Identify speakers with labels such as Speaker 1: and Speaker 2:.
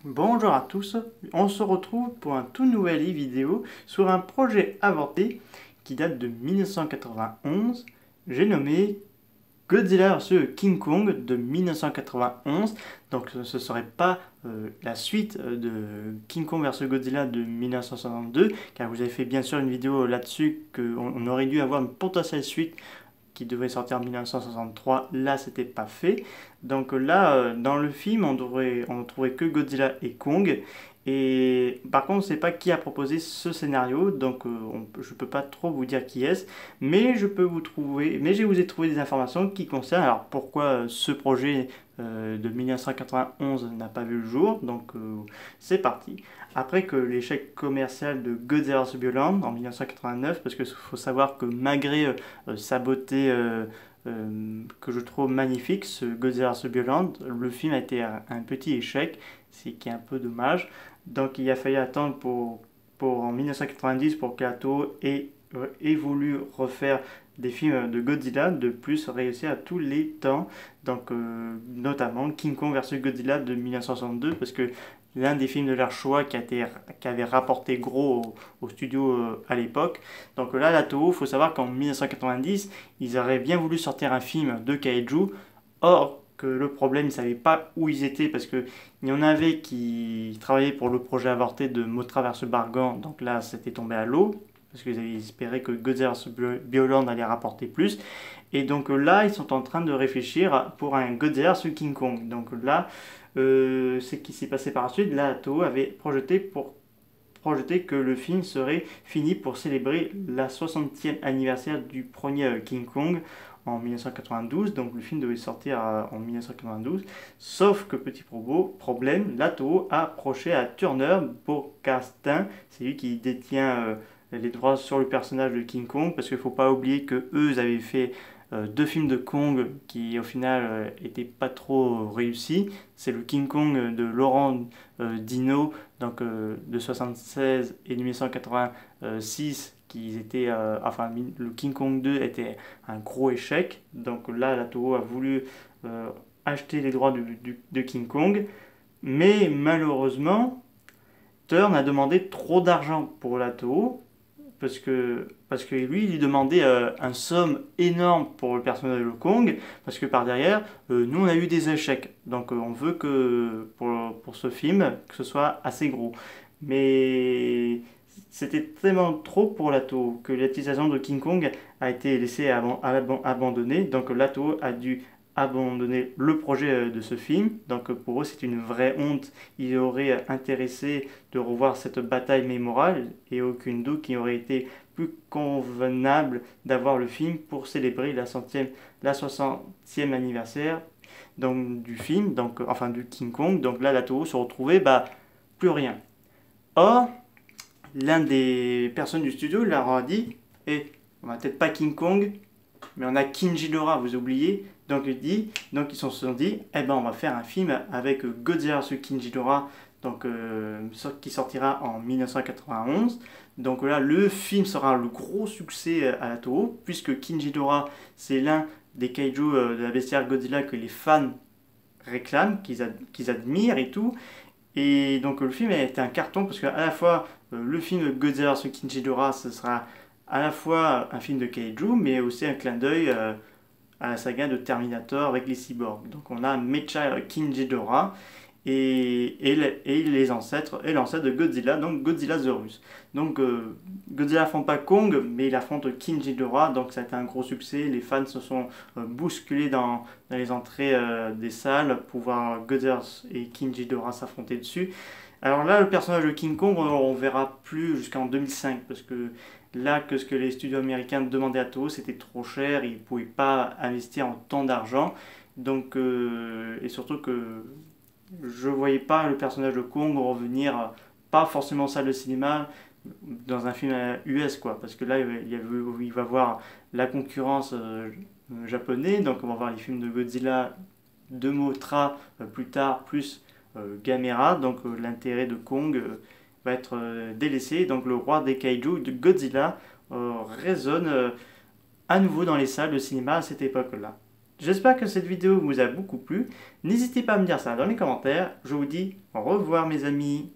Speaker 1: Bonjour à tous, on se retrouve pour un tout nouvel vidéo sur un projet avorté qui date de 1991. J'ai nommé Godzilla vs King Kong de 1991. Donc ce ne serait pas la suite de King Kong vs Godzilla de 1962, car vous avez fait bien sûr une vidéo là-dessus qu'on aurait dû avoir une potentielle suite qui devait sortir en 1963. Là, c'était pas fait. Donc là, dans le film, on ne trouvait que Godzilla et Kong. Et par contre, on ne sait pas qui a proposé ce scénario, donc je ne peux pas trop vous dire qui est-ce, mais je vous ai trouvé des informations qui concernent. Alors pourquoi ce projet de 1991 n'a pas vu le jour, donc c'est parti. Après que l'échec commercial de Godzilla vs Bioland en 1989, parce qu'il faut savoir que malgré sa beauté que je trouve magnifique, ce Godzilla vs Bioland, le film a été un petit échec, ce qui est un peu dommage. Donc il a fallu attendre en 1990 pour qu'Ato ait voulu refaire des films de Godzilla de plus réussi à tous les temps, donc notamment King Kong vs Godzilla de 1962, parce que l'un des films de leur choix qui avait rapporté gros au studio à l'époque. Donc là, la Toho, il faut savoir qu'en 1990, ils auraient bien voulu sortir un film de Kaiju. Or, que le problème, ils ne savaient pas où ils étaient parce qu'il y en avait qui travaillaient pour le projet avorté de Mothra vs Bargan. Donc là, c'était tombé à l'eau parce qu'ils avaient espéré que Godzilla vs Bioland allait rapporter plus. Et donc là, ils sont en train de réfléchir pour un Godzilla vs King Kong. Donc là, ce qui s'est passé par la suite, là, Toho avait projeté que le film serait fini pour célébrer la 60e anniversaire du premier King Kong en 1992, donc le film devait sortir en 1992, sauf que petit problème, la Toho a approché à Turner pour casting, c'est lui qui détient les droits sur le personnage de King Kong, parce qu'il ne faut pas oublier que eux avaient fait deux films de Kong qui au final n'étaient pas trop réussis. C'est le King Kong de Laurent Dino, donc de 76 et de 1986, le King Kong 2 était un gros échec. Donc là, la Toho a voulu acheter les droits de King Kong, mais malheureusement, Turn a demandé trop d'argent pour la Toho parce que lui, il demandait un somme énorme pour le personnage de Kong, parce que par derrière, nous, on a eu des échecs. Donc, on veut que pour ce film, que ce soit assez gros. Mais c'était tellement trop pour Lato que l'utilisation de King Kong a été laissée abandonnée. Donc, Lato a dû abandonner le projet de ce film. Donc, pour eux, c'est une vraie honte. Ils auraient intéressé de revoir cette bataille mémorale et aucune doute qui aurait été plus convenable d'avoir le film pour célébrer la 60e anniversaire donc, du film, donc, enfin du King Kong. Donc là, la Toho se retrouvait, plus rien. Or, l'un des personnes du studio leur a dit on n'a peut-être pas King Kong, mais on a King Ghidorah, vous oubliez. Donc ils se sont dit, on va faire un film avec Godzilla vs King Ghidorah, donc qui sortira en 1991. Donc là, le film sera le gros succès à la Toho, puisque King Ghidorah, c'est l'un des kaiju de la bestiaire Godzilla que les fans réclament, qu'ils admirent et tout. Et donc le film a été un carton parce qu'à la fois le film Godzilla vs King Ghidorah, ce sera à la fois un film de kaiju, mais aussi un clin d'œil à la saga de Terminator avec les cyborgs. Donc on a Mecha King Ghidorah et les ancêtres et l'ancêtre de Godzilla, donc Godzilla the Russe. Donc Godzilla affronte pas Kong, mais il affronte King Ghidorah, donc ça a été un gros succès. Les fans se sont bousculés dans les entrées des salles pour voir Godzilla et King Ghidorah s'affronter dessus. Alors là, le personnage de King Kong, on verra plus jusqu'en 2005, parce que là, que ce que les studios américains demandaient à Toho, c'était trop cher, ils ne pouvaient pas investir en tant d'argent. Donc, et surtout que je ne voyais pas le personnage de Kong revenir, pas forcément en salle de cinéma, dans un film US, quoi. Parce que là, il va voir la concurrence japonaise, donc on va voir les films de Godzilla, de Mothra plus tard, plus Gamera, donc l'intérêt de Kong va être délaissé. Donc le roi des kaiju de Godzilla résonne à nouveau dans les salles de cinéma à cette époque-là. J'espère que cette vidéo vous a beaucoup plu. N'hésitez pas à me dire ça dans les commentaires. Je vous dis au revoir mes amis.